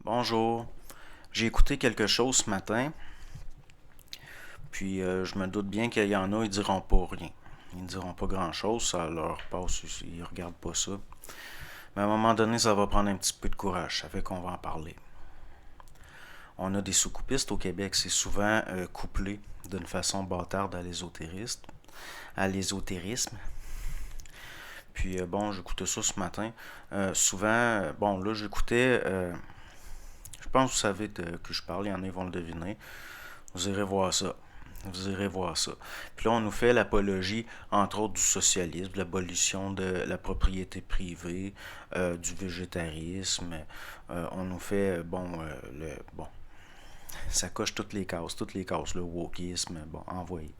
Bonjour. J'ai écouté quelque chose ce matin, puis je me doute bien qu'il y en a, ils diront pas rien. Ils diront pas grand-chose, ça leur passe, ils regardent pas ça. Mais à un moment donné, ça va prendre un petit peu de courage, ça fait qu'on va en parler. On a des sous-coupistes au Québec, c'est souvent couplé d'une façon bâtarde à l'ésotérisme. Puis bon, j'écoutais ça ce matin. Souvent, bon là, j'écoutais, je pense que vous savez de que je parle, il y en a, ils vont le deviner. Vous irez voir ça. Vous irez voir ça. Puis là, on nous fait l'apologie, entre autres, du socialisme, de l'abolition de la propriété privée, du végétarisme. On nous fait, bon, ça coche toutes les cases, le wokisme, bon, envoyé.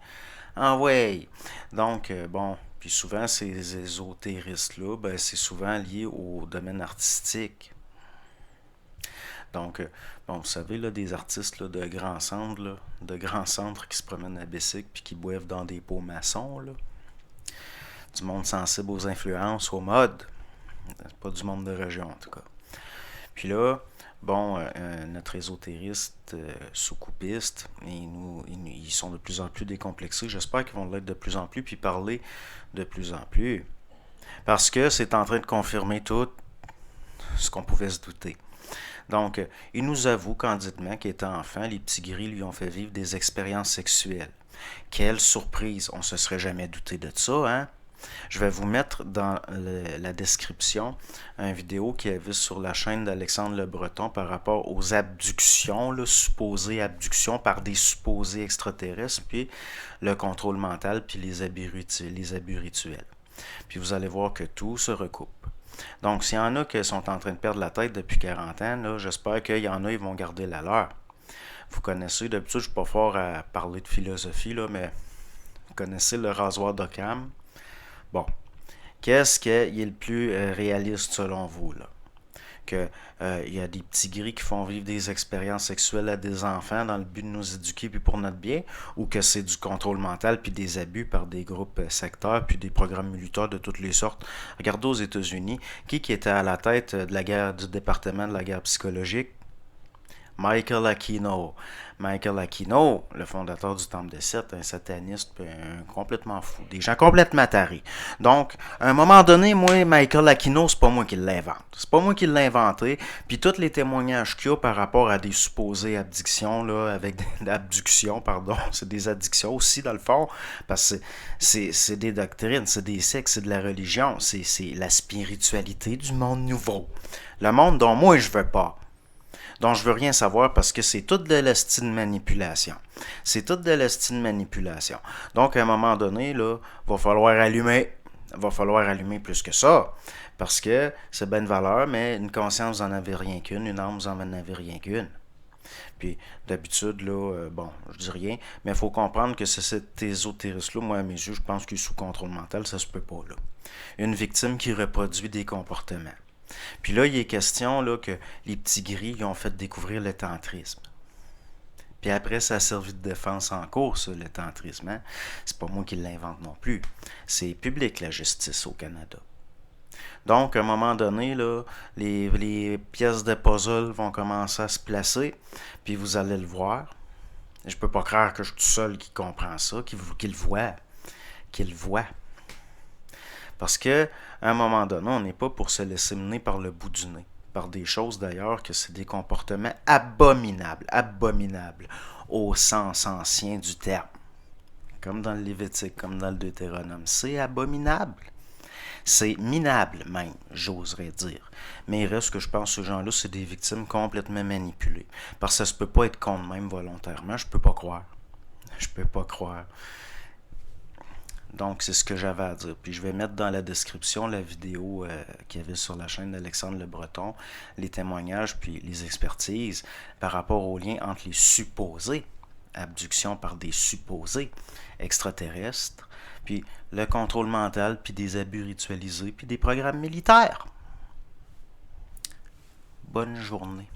Envoyé. Donc, bon, puis souvent, ces ésotéristes-là, ben, c'est souvent lié au domaine artistique. Donc, bon, vous savez, là, des artistes là, de grands centres qui se promènent à Bessic puis qui boivent dans des pots maçons, là. Du monde sensible aux influences, aux modes. Pas du monde de région, en tout cas. Puis là, bon, notre ésotériste sous-coupiste, ils sont de plus en plus décomplexés. J'espère qu'ils vont l'être de plus en plus, puis parler de plus en plus. Parce que c'est en train de confirmer tout ce qu'on pouvait se douter. Donc, il nous avoue candidement qu'étant enfant, les petits gris lui ont fait vivre des expériences sexuelles. Quelle surprise! On se serait jamais douté de ça, hein? Je vais vous mettre dans la description une vidéo qu'il y avait sur la chaîne d'Alexandre Le Breton par rapport aux abductions, là, supposées abductions par des supposés extraterrestres, puis le contrôle mental, puis les abus rituels. Puis vous allez voir que tout se recoupe. Donc, s'il y en a qui sont en train de perdre la tête depuis 40 ans, là, j'espère qu'il y en a qui vont garder la leur. Vous connaissez, d'habitude, je ne suis pas fort à parler de philosophie, là, mais vous connaissez le rasoir d'Occam. Bon, qu'est-ce qui est le plus réaliste selon vous, là? Que y a des petits gris qui font vivre des expériences sexuelles à des enfants dans le but de nous éduquer puis pour notre bien, ou que c'est du contrôle mental puis des abus par des groupes sectaires puis des programmes militaires de toutes les sortes. Regardez aux États-Unis, qui était à la tête de la guerre du département de la guerre psychologique? Michael Aquino. Michael Aquino, le fondateur du Temple de Seth, un sataniste complètement fou, des gens complètement tarés. Donc, à un moment donné, moi, Michael Aquino, c'est pas moi qui l'invente. C'est pas moi qui l'ai inventé. Puis tous les témoignages qu'il y a par rapport à des supposées abdictions, là, avec des abductions, pardon, c'est des addictions aussi dans le fond, parce que c'est des doctrines, c'est des sectes, c'est de la religion, c'est la spiritualité du monde nouveau. Le monde dont moi je veux pas, dont je veux rien savoir parce que c'est toute de l'estime de manipulation. C'est toute de l'estime de manipulation. Donc, à un moment donné, là, va falloir allumer. Va falloir allumer plus que ça. Parce que c'est bien une valeur, mais une conscience, vous n'en avez rien qu'une. Une âme, vous n'en avez rien qu'une. Puis, d'habitude, là, bon, je dis rien, mais il faut comprendre que c'est cet ésotériste-là, moi, à mes yeux, je pense qu'il est sous contrôle mental, ça se peut pas, là. Une victime qui reproduit des comportements. Puis là, il est question là, que les petits gris ils ont fait découvrir le tantrisme. Puis après, ça a servi de défense en cours, ça, le tantrisme. Hein? C'est pas moi qui l'invente non plus. C'est public, la justice au Canada. Donc, à un moment donné, là, les pièces de puzzle vont commencer à se placer, puis vous allez le voir. Je peux pas croire que je suis tout seul qui comprend ça, qui le voit. Qui le voit. Parce que, à un moment donné, on n'est pas pour se laisser mener par le bout du nez. Par des choses d'ailleurs que c'est des comportements abominables, abominables, au sens ancien du terme. Comme dans le Lévitique, comme dans le Deutéronome. C'est abominable. C'est minable même, j'oserais dire. Mais il reste que je pense que ces gens-là, c'est des victimes complètement manipulées. Parce que ça se peut pas être contre même volontairement, je peux pas croire. Je peux pas croire. Donc, c'est ce que j'avais à dire. Puis, je vais mettre dans la description la vidéo qu'il y avait sur la chaîne d'Alexandre Le Breton, les témoignages, puis les expertises par rapport au lien entre les supposées abductions par des supposés extraterrestres, puis le contrôle mental, puis des abus ritualisés, puis des programmes militaires. Bonne journée.